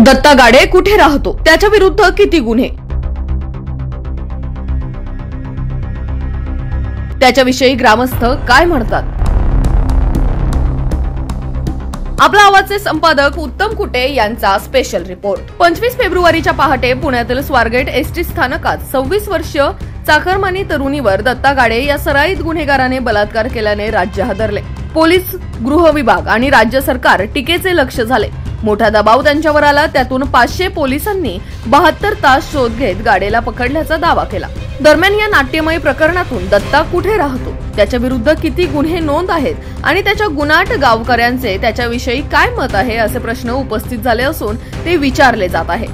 दत्ता गाडे कुठे राहतो, त्याच्या विरुद्ध किती गुन्हे, त्याच्याविषयी ग्रामस्थ काय म्हणतात। आपला आवाजचे संपादक उत्तम कुटे यांचा स्पेशल रिपोर्ट। 25 फेब्रुवारीच्या पहाटे पुण्यातील स्वारगेट एसटी स्थानकात 26 वर्षीय चाकरमानी तरुणीवर दत्ता गाडे या सराईत गुन्हेगाराने बलात्कार केल्याने राज्य हादरले। पोलीस, गृह विभाग आणि राज्य सरकार टीकेचे लक्ष झाले। मोठा दबाव त्यांच्यावर आला। त्यातून 500 पोलिसांनी 72 तास शोध घेत गाडेला पकडल्याचा दावा केला। दरम्यान या नाट्यमय प्रकरणातून दत्ता कुठे राहतो, त्याच्या विरुद्ध किती गुन्हे नोंद आहेत आणि त्याच्या गुनाट गावकऱ्यांचे त्याच्याविषयी काय मत आहे असे प्रश्न उपस्थित झाले असून ते विचारले जात आहे।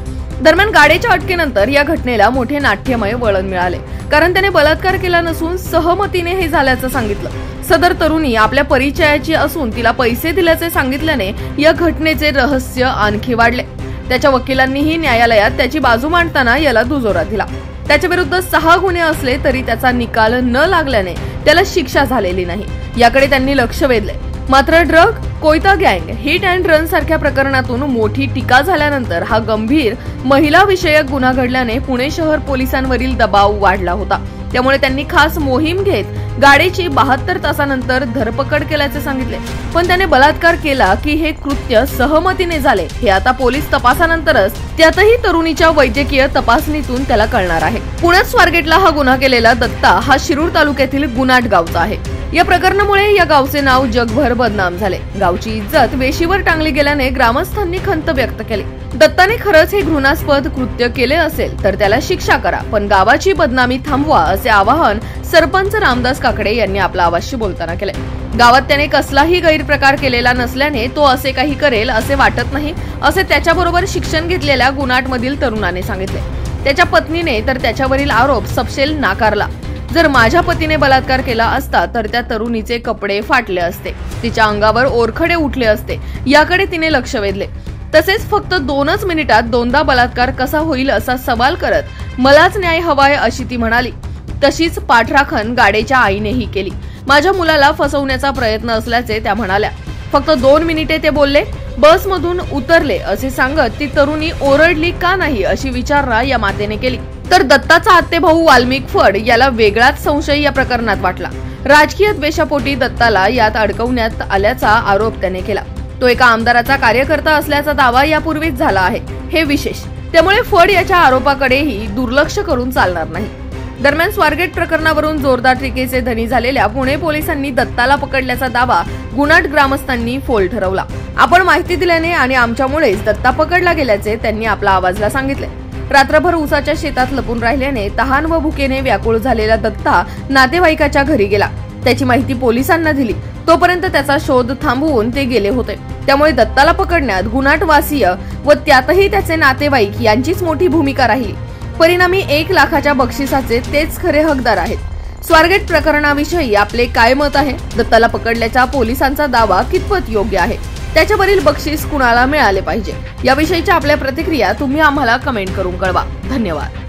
दरम्यान गाडेच्या अटकेनंतर या घटनेला मोठे नाट्यमय वळण मिळाले, कारण त्याने बलात्कार केला नसून सहमतीने हे झाल्याचं सांगितलं। सदर तरुणी आपल्या परिचयाची असून तिला पैसे दिल्याचे सांगितल्याने या घटनेचे रहस्य आणखी वाढले। त्याच्या वकिलांनीही न्यायालयात त्याची बाजू मांडताना याला दुजोरा दिला। त्याच्या विरुद्ध 6 गुन्हे असले तरी त्याचा निकाल न लागल्याने त्याला शिक्षा झालेली नाही, याकडे त्यांनी लक्ष वेधले। मात्र ड्रग, कोयता गँग, हिट अँड रन सारख्या प्रकरणातून मोठी टीका झाल्यानंतर हा गंभीर महिला विषयक गुन्हा घडल्याने पुणे शहर पोलिसांवरील दबाव वाढला होता। त्यामुळे त्यांनी खास मोहीम घेत गाडेची 72 तासानंतर धरपकड केल्याचे सांगितले। पण त्याने बलात्कार केला की हे कृत्य सहमतीने झाले हे आता पोलीस तपासानंतरच, त्यातही तरुणीच्या वैद्यकीय तपासणीतून त्याला कळणार आहे। पुण्यात स्वारगेटला हा गुन्हा केलेला दत्ता हा शिरूर तालुक्यातील गुनाट गावचा आहे। या प्रकरणामुळे या गावचे नाव जगभर बदनाम झाले। गावची इज्जत वेशीवर टांगली गेल्याने ग्रामस्थांनी खंत व्यक्त केली। दत्ताने खरंच हे घृणास्पद कृत्य केले असेल तर त्याला शिक्षा करा, पण गावाची बदनामी थांबवा असे आवाहन सरपंच रामदास काकडे यांनी आपल्या आवाजशी बोलताना केले। गावात त्याने कसलाही गैरप्रकार केलेला नसल्याने तो असे काही करेल असे वाटत नाही, असे त्याच्याबरोबर शिक्षण घेतलेल्या गुनाटमधील तरुणाने सांगितले। त्याच्या पत्नीने तर त्याच्यावरील आरोप सपशेल नाकारला। जर माझ्या पतीने बलात्कार केला असता तर त्या तरुणीचे कपडे फाटले असते, तिच्या अंगावर ओरखडे उठले असते, याकडे तिने लक्ष वेधले। तसेच फक्त 2च मिनिटात 2दा बलात्कार कसा होईल असा सवाल करत मलाच न्याय हवाय अशी ती म्हणाली। तशीच पाठराखण गाडेच्या आईनेही केली। माझ्या मुलाला फसवण्याचा प्रयत्न असल्याचे त्या म्हणाल्या। फक्त 2 मिनिटे ते बोलले, बसमधून उतरले असे सांगत ती तरुणी ओरडली का नाही अशी विचारणा या मातेने केली। तर दत्ताचा आत्तेभाऊ वाल्मिक फड याला वेगळाच संशय या प्रकरणात वाटला। राजकीय द्वेषापोटी दत्ताला यात अडकवण्यात आल्याचा आरोप त्याने केला। तो एका आमदाराचा कार्यकर्ता असल्याचा दावा यापूर्वीच झाला आहे, हे विशेष। त्यामुळे फड याच्या आरोपाकडेही दुर्लक्ष करून चालणार नाही। दरम्यान स्वारगेट प्रकरणावरून जोरदार टीकेचे धनी झालेल्या पुणे पोलिसांनी दत्ताला पकडल्याचा दावा गुनाट ग्रामस्थांनी फोल ठरवला। आपण माहिती दिल्याने आणि आमच्यामुळेच दत्ता पकडला गेल्याचे त्यांनी आपल्या आवाजला सांगितले। रात्रभर ऊसाच्या शेतात लपून राहिल्याने तहान व भुकेने व्याकुळ झालेला दत्ता नातेवाईकाच्या घरी गेला। त्याची माहिती पोलिसांना दिली, तोपर्यंत त्याचा शोध थांबवून ते गेले होते। त्यामुळे दत्ताला पकडण्यात गुनाटवासीय व त्यातही त्याचे नातेवाईक यांचीच मोठी भूमिका राहिली। परिणामी 1 लाखाच्या बक्षिसाचे तेच खरे हकदार आहेत। स्वारगेट प्रकरणाविषयी आपले काय मत आहे? दत्ताला पकडल्याचा पोलिसांचा दावा कितपत योग्य आहे? त्याच्यावरील बक्षीस कुणाला मिळाले पाहिजे? याविषयीच्या आपल्या प्रतिक्रिया तुम्ही आम्हाला कमेंट करून कळवा। धन्यवाद।